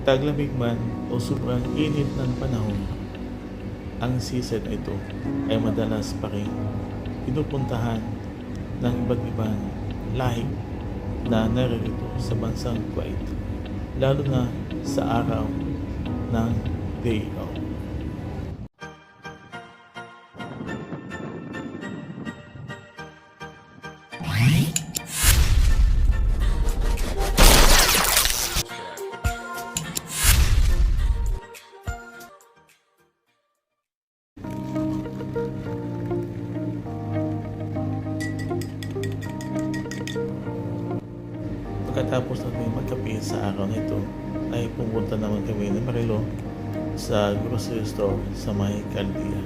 taglamig man o sobrang init ng panahon, ang season na ito ay madalas pa rin pinupuntahan ng iba't ibang lahi na naririto sa bansang Kuwait, lalo na sa araw ng day off. Pagkatapos natin magkape sa araw na ito, ay pumunta naman kami ni Marilo sa grocery store sa may Caldia.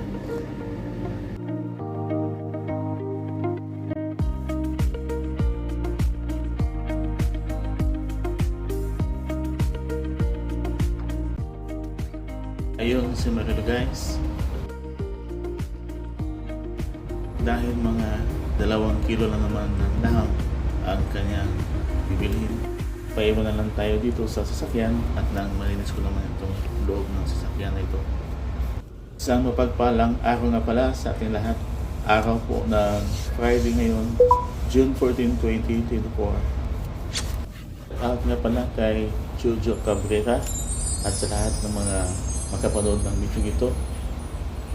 Ayun si Marilo guys. Dahil mga 2 kilo lang naman ng laham ang kanyang bibilhin, paiwan na lang tayo dito sa sasakyan at nang malinis ko naman itong loob ng sasakyan na ito. Isang mapagpalang araw nga pala sa ating lahat. Araw po ng Friday ngayon, June 14, 2024. At nga pala kay Jojo Cabrera at sa lahat ng mga makapanood ng video ito,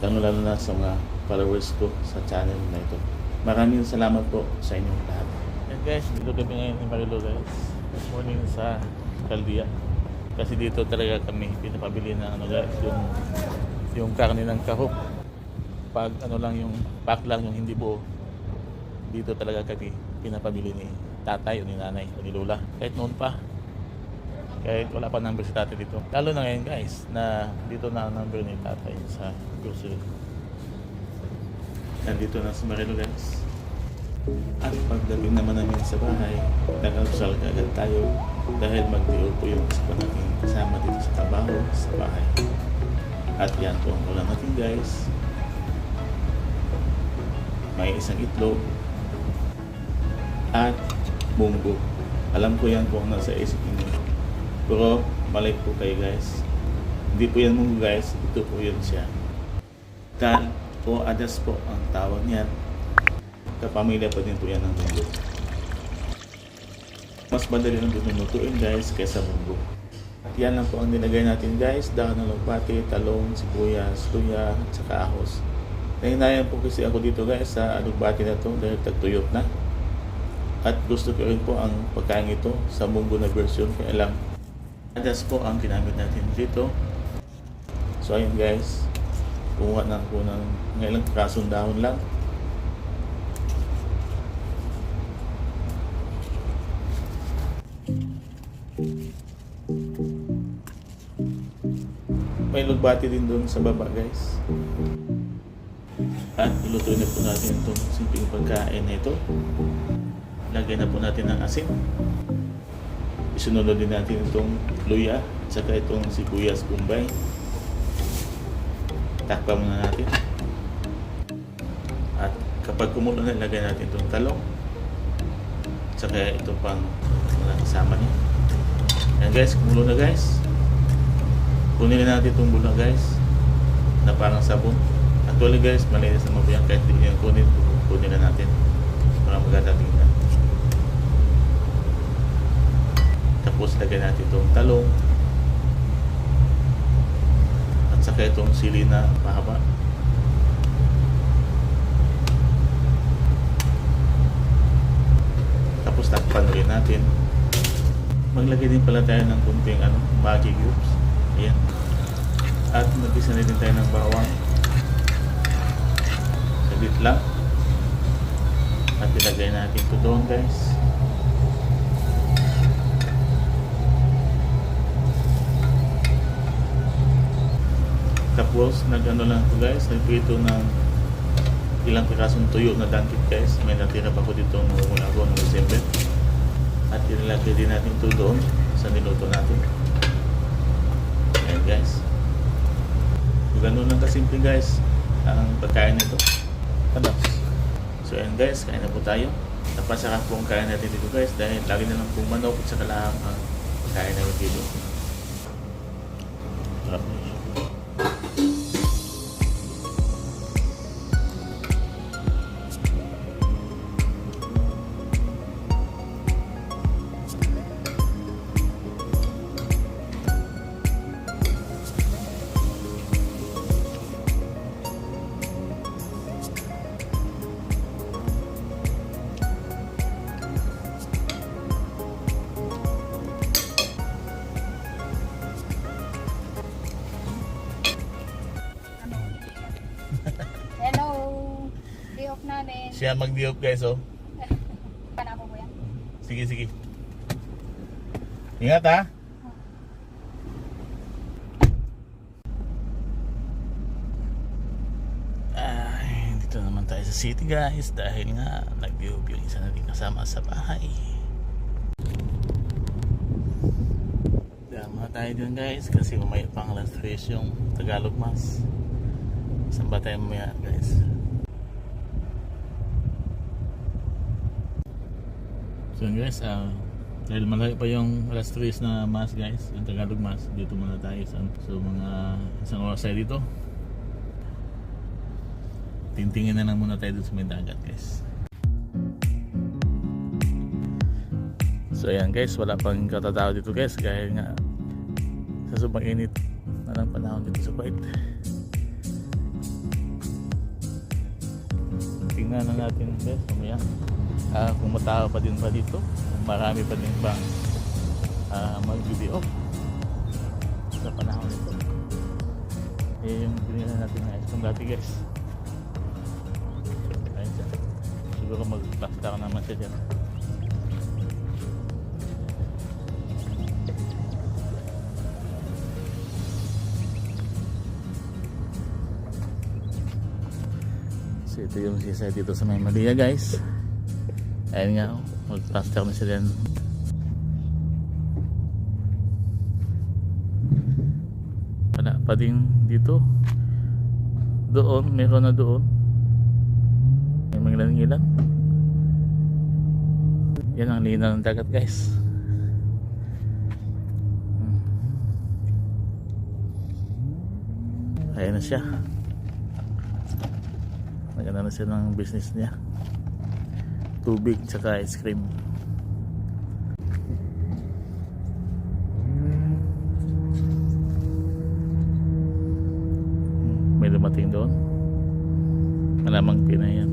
lalo na sa mga followers ko sa channel na ito. Maraming salamat po sa inyong lahat. And guys, dito kami ngayon ni Marilo guys. This morning sa Caldia. Kasi dito talaga kami pinapabili ng guys, yung karne ng kahok. Pag lang yung pack lang yung hindi buo. Dito talaga kami pinapabili ni tatay o ni nanay o ni lola. Kahit noon pa. Kahit wala pa number si tatay dito. Lalo na ngayon guys, na dito na ang number ni tatay sa grocery. Nandito na si Marilo guys. At pagdating naman namin sa bahay, nag-almusal agad tayo dahil mag-diol po yung isa pa natin kasama dito sa trabaho sa bahay. At yan po ang ulam natin guys. May isang itlog at munggo. Alam ko yan po ang nasa isip niyo. Pero malay po kayo guys. Hindi po yan munggo guys, ito po yun siya. Dal o adas po ang tawag niyan. Kapamilya pa din po yan ng munggo. Mas madali lang din lutuin guys kaysa munggo. At yan lang po ang nilagay natin guys. Dahon ng lumpati, talong, sibuyas, luya, at saka ahos. Nahinayan po kasi ako dito guys sa alugbati na to dahil tagtuyot na. At gusto ko rin po ang pagkain ito sa munggo na version. Kaya lang adas po ang ginamit natin dito. So ayun guys, kumuha na po ng ilang prasong dahon lang. May lugbati din doon sa baba guys. At ilutuin na po natin itong simpleng pagkain na ito. Lagyan na po natin ng asin. Isunod din natin itong luya at saka itong sibuyas bombay. Takpan muna natin. At kapag kumulo na, lagyan natin itong talong. At saka ito pang kasama niya. Ayan guys, kumulo na guys. Kunin na natin itong bula guys na parang sabon. Actually guys, malinis naman po yan. Kahit hindi yan kunin na natin para maganda tingnan. Tapos lagyan natin itong talong at saka itong sili na mahaba. Tapos takpan ulit natin. Maglagay din pala tayo ng kunting Maggi cubes. Ayan. At mag-isa na din tayo ng bawang. Saglit lang. At ilagay natin ito doon guys. Tapos nag-ano lang ito guys. Nagprito ng ilang pirasong tuyo na dangkit guys. May natira pa ko dito noong araw ng December. At ilalagay din natin ito doon sa niluto natin. Ayan guys. Ganun lang kasimple guys ang pagkain nito. So ayan guys, kain na po tayo. Napasarap po ang kain natin dito guys dahil lagi na lang pong manok at saka lang ang kain natin dito. Sarap. Hello! Day off namin. Siya mag-diop guys, oh. Para ako kuya. Sige, sige. Ingat ha. Ay, dito naman tayo sa city guys dahil nga nag-diop yung isa natin kasama sa bahay. Dama tayo dun guys kasi umay pang last race yung Tagalog Mass. Saan ba tayo mamaya guys? So guys, dahil malayo pa yung last race na Mass guys, yung Tagalog Mass, dito muna tayo sa mga isang oras tayo dito. Tintingin na lang muna tayo dito sa may dagat guys. So ayan guys, wala pang katatao dito guys dahil nga sa sobrang init na lang panahon dito sa Kuwait. Tingnan na natin guys mamaya kung matao pa din pa dito, kung marami pa din bang mag-video sa panahon nito. Eh yung tingnan natin guys kung dati guys. Ayun siya, siguro mag-lockdown naman siya dyan. So ito yung seaside dito sa May Malia guys. Ayun nga, mag-plaster na siya din. Wala pa din dito. Doon, meron na doon. May mga ilan. Yan ang linaw ng dagat guys. Ayan na siya. Maganda na siya ng business niya. Tubig tsaka ice cream. May dumating doon. Malamang Pinay yan.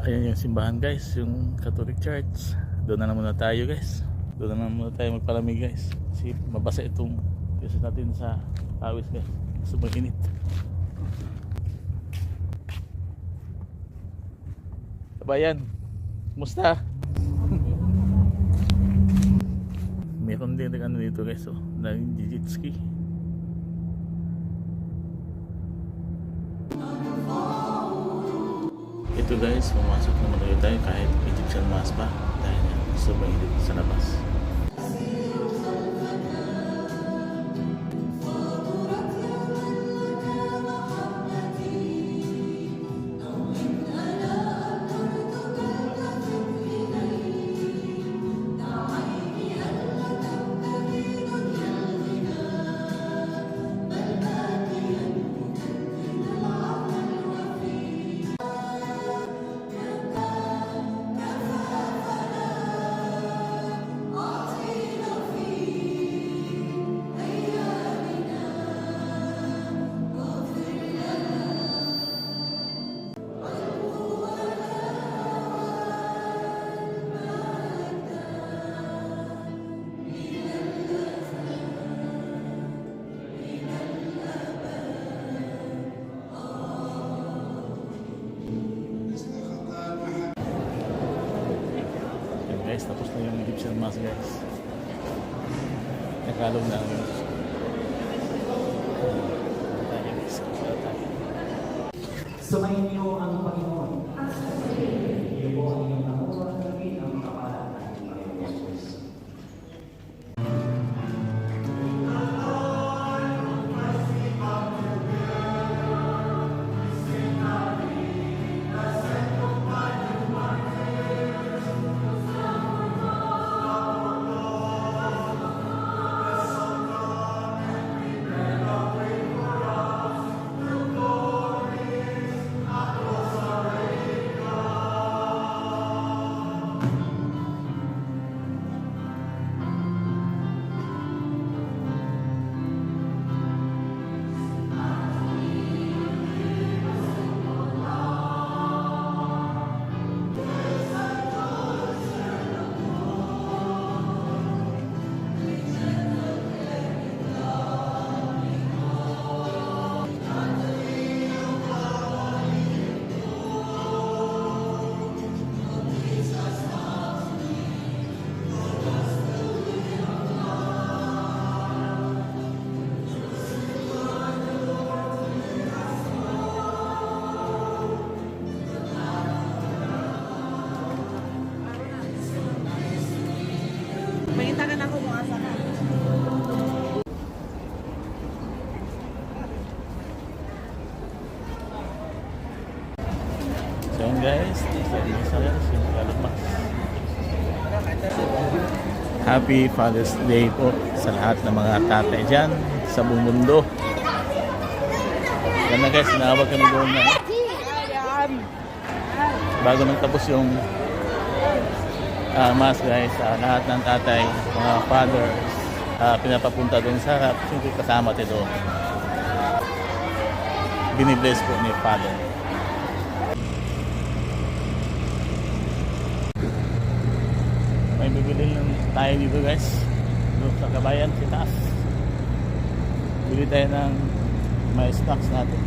Ayan yung simbahan guys, yung Catholic Church. Doon na muna tayo guys. Doon na muna tayo magpalamig guys. Kasi mabasa itong kasi natin sa pawis guys. Sobrang init. Bayan, kumusta? Meron din ano dito guys, oh, nag-jet ski. Ito guys, pumasok naman ulit tayo kahit Egyptian Mass pa dahil sobrang init sa labas. Guys, tapos na yung Egyptian Mass guys. Nakalog na guys. Sumayin niyo ang Panginoon. Iyo po ang inyong amor at ang kapalan ng Panginoon Jesus. Happy Father's Day po sa lahat ng mga tatay dyan sa buong mundo. Yan na guys, sinawag kami doon na bago nang tapos yung mass guys, lahat ng tatay, mga fathers, pinapapunta doon sa harap. Siyempre kasama tayo doon. Binibless po ni Father. May bibili lang tayo dito guys, doon sa Kabayan, sa taas. Bili tayo ng may snacks natin.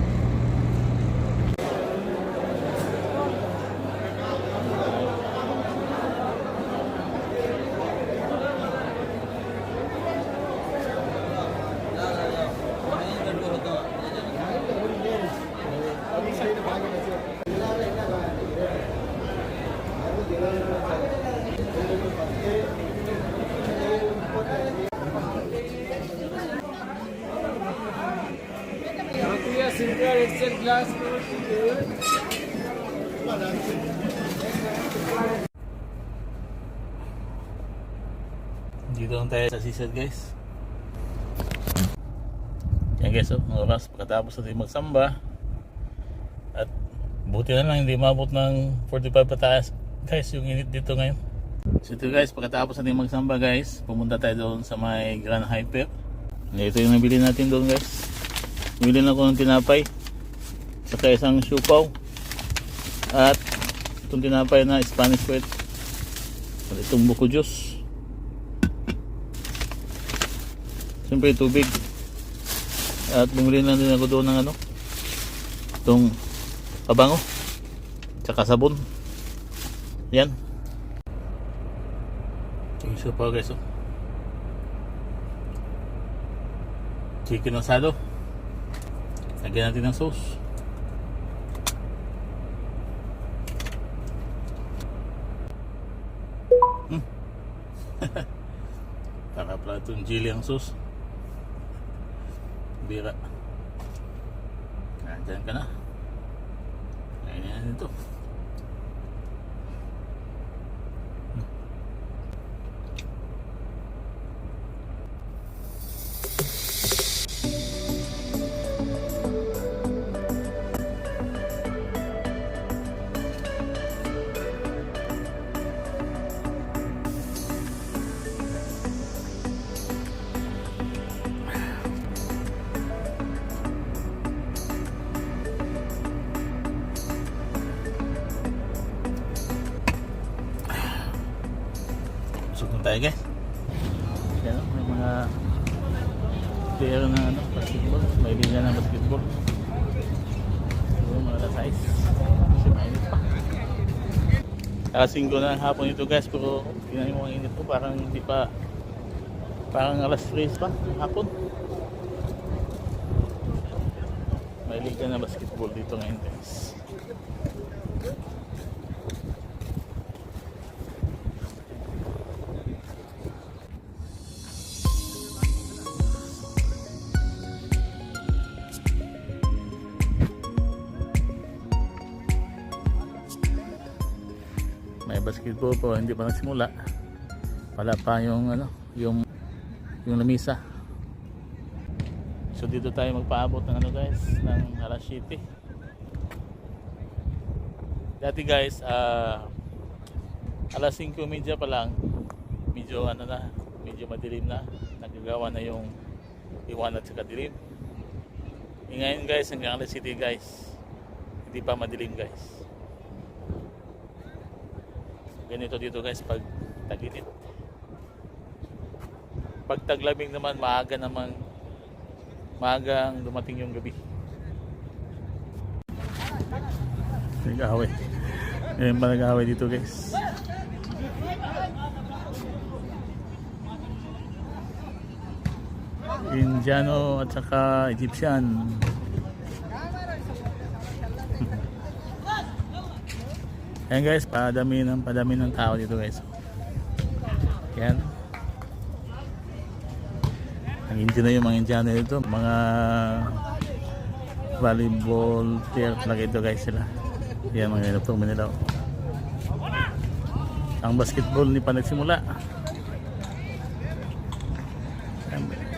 Dito lang tayo sa seaside guys. Yan guys, mga oras pagkatapos natin magsamba. At buti na lang hindi mabot ng 45 pataas guys yung init dito ngayon. So ito guys, pagkatapos natin magsamba guys, pumunta tayo doon sa may Grand Hyper. Ito yung nabili natin doon guys. Bili na ako ng tinapay, saka isang siupaw, at itong tinapay na Spanish bread, at itong buko juice, siyempre tubig, at bumili na din ako doon ng ano, itong pabango, saka sabon. Yan yung siupaw guys, oh. Chicken asado, lagyan natin ng sauce. Para pala itong chili ang sauce. Bira. Dyan ka na. Kainin natin ito. Busog tayo guys. Yan, may mga player na ano, basketball. May linya ng basketball. So, mga size. Kasi mainit pa. Alas 5 na ng hapon ito guys, pero tingnan mo ang init po, parang hindi pa, parang alas 3 pa hapon. May liga na basketball dito ngayon guys. May basketball po, hindi pa nagsimula. Wala pa yung ano, yung lamisa. So dito tayo magpaabot ng ano guys, ng alas 7. Dati guys, alas 5:30 pa lang, medyo ano na, medyo madilim na, nagagawa na yung iwan at saka dilim. Ngayon guys, hanggang alas 7 guys, hindi pa madilim guys. Ganito dito guys pag tag-init. Pag taglamig naman, maagang dumating yung gabi. Nag-away. Ngayon pa nag-away dito guys. Indiano at saka Egyptian. Ayan guys, padami ng tao dito guys. Yan. Ang Indian na yung mga Indiano dito. Mga volleyball player talaga ito guys sila. Yan mga uniform nila. ang basketball ni pa nagsimula.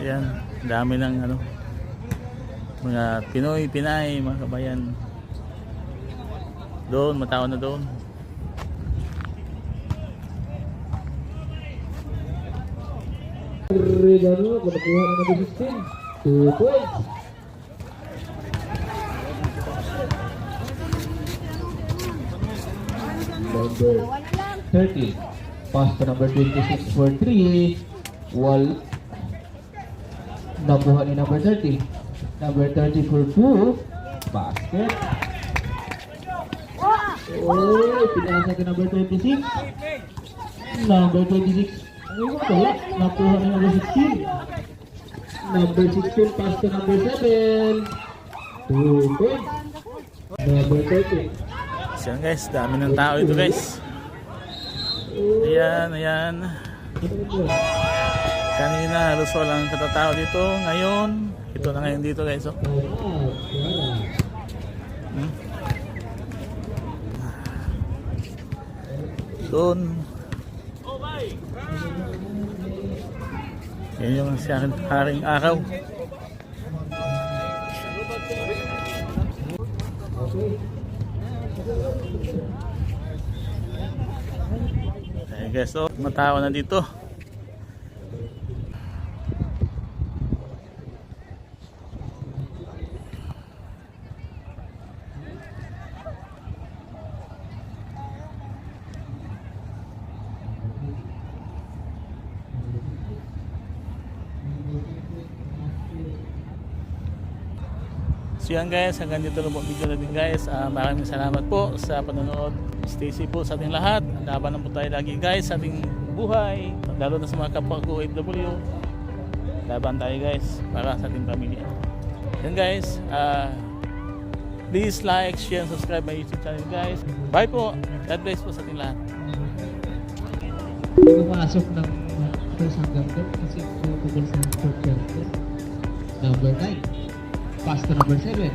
Ayan, dami ng ano, mga Pinoy, Pinay, mga kabayan. Doon, matao na doon. Regalo, nakuha na number 16. 2 points. Number Wala lang. 30. Pass to number 26 for 3. Wall. Nakuha ni number 30. Number 30 for 2. Basket. Oh, pinasa to number 26. Number 26. Ano yung ito? Nakuha ni number 16. Number 16 pass to number 7. 2 points. Number 30. So yan guys, dami ng tao ito guys. Ayan, ayan. Kanina halos walang katatao dito. Ngayon, ito na ngayon dito guys. Oh. Doon. Yan yung haring araw. Ayan guys, so matawa na dito. So yan guys, hanggang dito lang po video natin guys. Maraming salamat po sa panonood. Stay safe po sa ating lahat. Laban po tayo lagi guys sa ating buhay. Lalo na sa mga kapwa ko OFW. Laban tayo guys para sa ating pamilya. Yan guys. Please like, share, and subscribe my YouTube channel guys. Bye po. God bless po sa ating lahat. Pumasok ng first hanggang third kasi pupukol sa fourth quarter. Number 9. Pass to number 7.